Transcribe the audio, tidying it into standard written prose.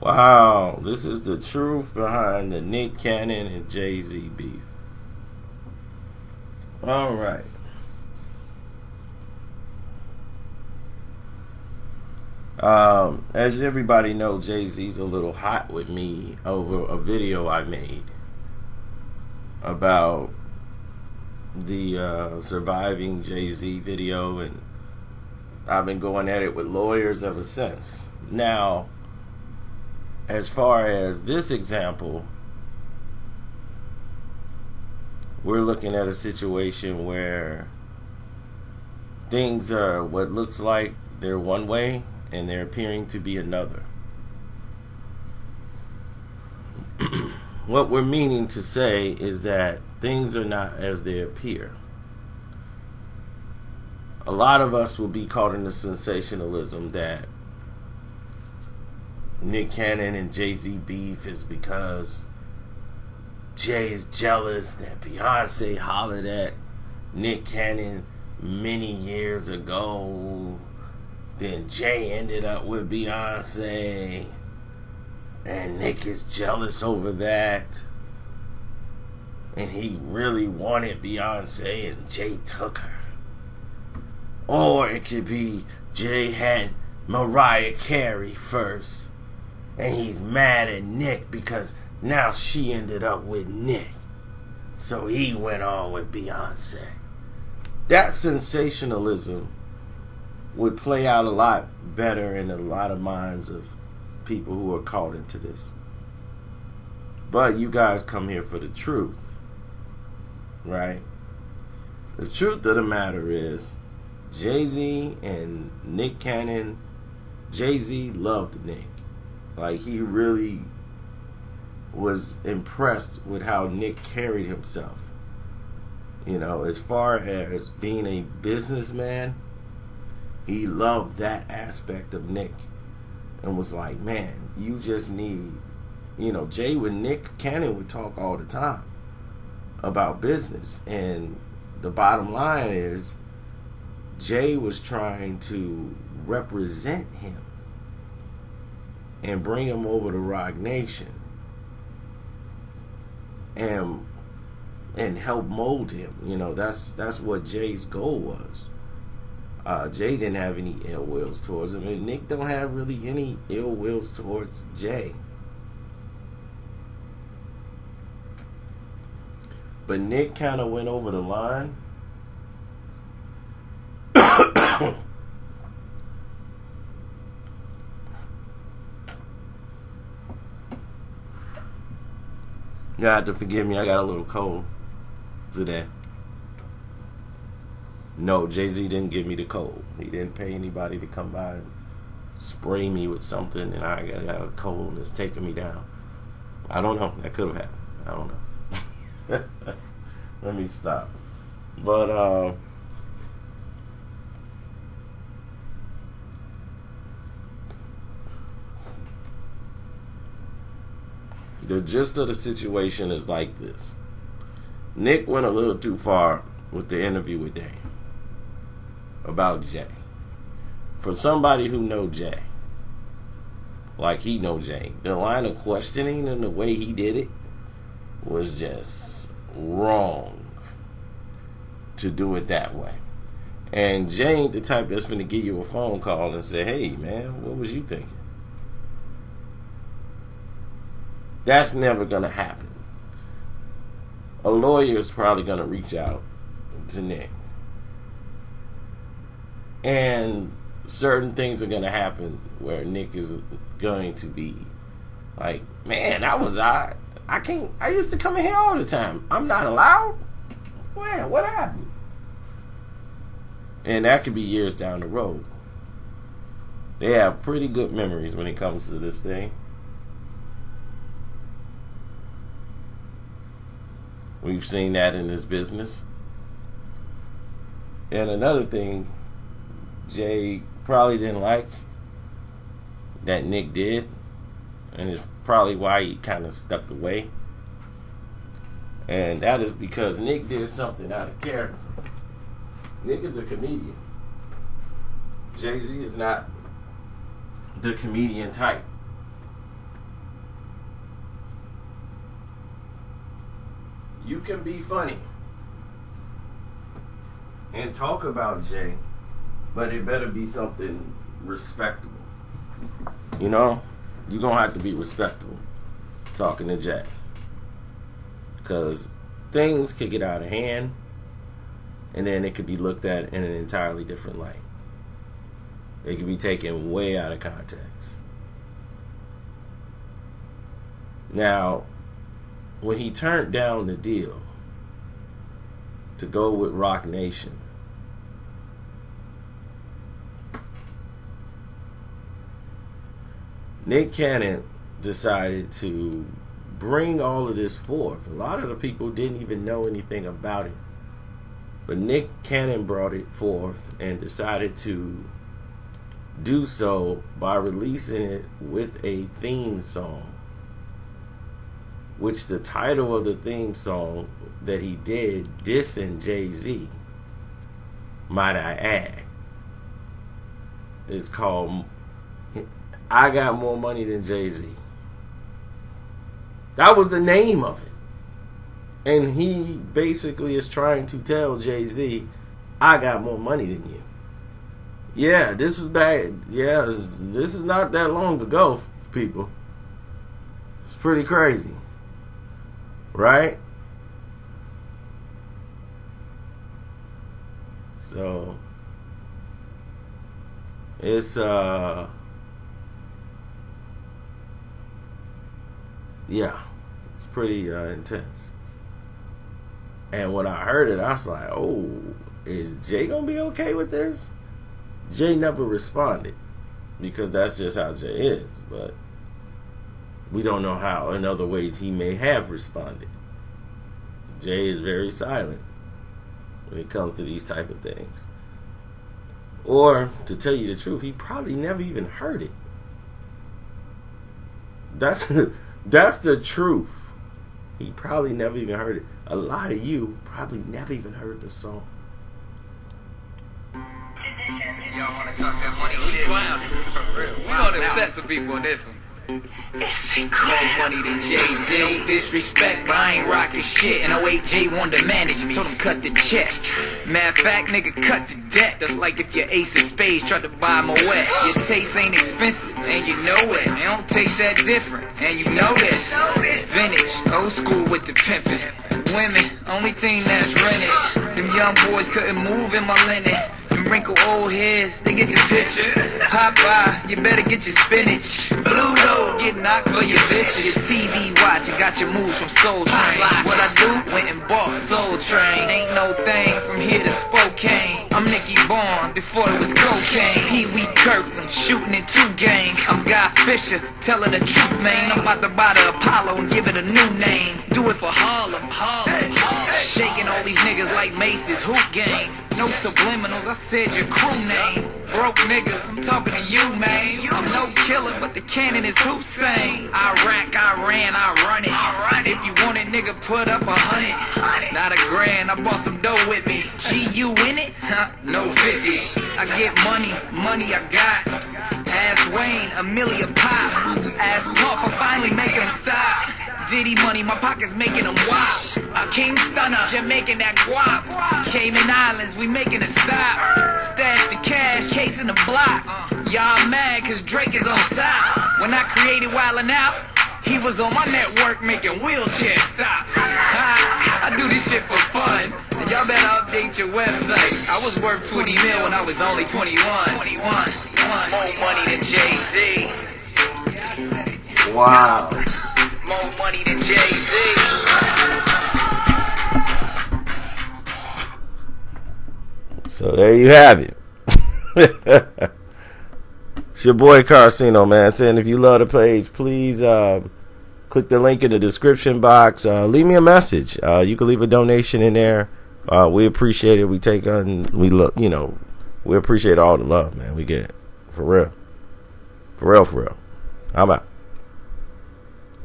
Wow, this is the truth behind the Nick Cannon and Jay-Z beef. All right. As everybody knows, Jay-Z's a little hot with me over a video I made about the surviving Jay-Z video, and I've been going at it with lawyers ever since. Now, as far as this example, we're looking at a situation where things are what looks like they're one way and they're appearing to be another. What we're meaning to say is that things are not as they appear. A lot of us will be caught in the sensationalism that Nick Cannon and Jay-Z beef is because Jay is jealous that Beyonce hollered at Nick Cannon many years ago. Then Jay ended up with Beyonce, and Nick is jealous over that. And he really wanted Beyonce and Jay took her. Or it could be Jay had Mariah Carey first, and he's mad at Nick because now she ended up with Nick, so he went on with Beyonce. That sensationalism would play out a lot better in a lot of minds of people who are caught into this. But you guys come here for the truth, right? The truth of the matter is, Jay-Z and Nick Cannon, Jay-Z loved Nick. Like, he really was impressed with how Nick carried himself. You know, as far as being a businessman, he loved that aspect of Nick and was like, man, you just need, you know, Jay with Nick Cannon would talk all the time about business. And the bottom line is, Jay was trying to represent him and bring him over to Roc Nation and help mold him. You know, that's what Jay's goal was. Jay didn't have any ill wills towards him, and Nick don't have really any ill wills towards Jay. But Nick kind of went over the line. You have to forgive me, I got a little cold today. No, Jay-Z didn't give me the cold. He didn't pay anybody to come by and spray me with something, and I got a cold and it's taking me down. I don't know. That could have happened. I don't know. Let me stop. But, the gist of the situation is like this. Nick went a little too far with the interview with Jay about Jay. For somebody who know Jay, like he know Jay, the line of questioning and the way he did it was just wrong to do it that way. And Jay ain't the type that's finna give you a phone call and say, hey man, what was you thinking? That's never going to happen. A lawyer is probably going to reach out to Nick. And certain things are going to happen where Nick is going to be like, man, that was odd. I used to come in here all the time. I'm not allowed? Man, what happened? And that could be years down the road. They have pretty good memories when it comes to this thing. We've seen that in this business. And another thing Jay probably didn't like that Nick did, and it's probably why he kind of stuck away. And that is because Nick did something out of character. Nick is a comedian. Jay-Z is not the comedian type. You can be funny and talk about Jay, but it better be something respectable. You know, you're going to have to be respectable talking to Jay. Because things could get out of hand, and then it could be looked at in an entirely different light. It could be taken way out of context. Now, when he turned down the deal to go with Roc Nation, Nick Cannon decided to bring all of this forth. A lot of the people didn't even know anything about it. But Nick Cannon brought it forth and decided to do so by releasing it with a theme song, which the title of the theme song that he did, dissing Jay-Z, might I add, is called I Got More Money Than Jay-Z. That was the name of it. And he basically is trying to tell Jay-Z, I got more money than you. Yeah, this was bad. Yeah, this is not that long ago, people. It's pretty crazy. Right? So, it's, yeah, it's pretty intense. And when I heard it, I was like, oh, is Jay gonna be okay with this? Jay never responded, because that's just how Jay is. But we don't know how in other ways he may have responded. Jay is very silent when it comes to these type of things. Or, to tell you the truth, he probably never even heard it. That's the truth. He probably never even heard it. A lot of you probably never even heard the song. Y'all want to talk that money shit? We gonna upset some people on this one. It's more money than Jay-Z. No disrespect, but I ain't rocking shit. And 08 Jay wanted to manage me. Told him cut the check. Matter of fact, nigga, cut the debt. That's like if your ace of spades tried to buy my wet. Your taste ain't expensive, and you know it. It don't taste that different, and you know this. Vintage, old school with the pimpin'. Women, only thing that's rented. Them young boys couldn't move in my linen. Them wrinkled old heads, they get the picture. Popeye, you better get your spinach. Blue Dog, get knocked for your bitches. TV watching, got your moves from Soul Train. What I do? Went and bought Soul Train. Ain't no thing from here to Spokane. I'm Nicky Barnes before it was cocaine. Pee Wee Kirkland, shooting in 2 games. I'm Guy Fisher, telling the truth, man. I'm about to buy the Apollo and give it a new name. Do it for Harlem. Shaking all these niggas like Mace's hoop game. No subliminals, I said your crew name. Broke niggas, I'm talking to you, man. I'm no killer, but the cannon is Hussein. Iraq, Iran, I run it. If you want it, nigga, put up 100. Not a grand, I bought some dough with me. GU in it? No 50. I get money I got. Ask Wayne, Amelia Pop. Ask Puff, I'm finally making him stop. Diddy money, my pockets making them wild. A King Stunner, Jamaican that guap. Cayman Islands, we making a stop. Stash the cash, casing the block. Y'all mad cause Drake is on top. When I created Wildin' Out, he was on my network making wheelchair stops. I do this shit for fun, and y'all better update your website. I was worth 20 mil when I was only 21. More money than Jay-Z. Wow. More money than Jay-Z. So there you have it. It's your boy Carcino, man, saying if you love the page, please click the link in the description box. Leave me a message. You can leave a donation in there. We appreciate it. We take on, we appreciate all the love, man. We get it. For real. I'm out.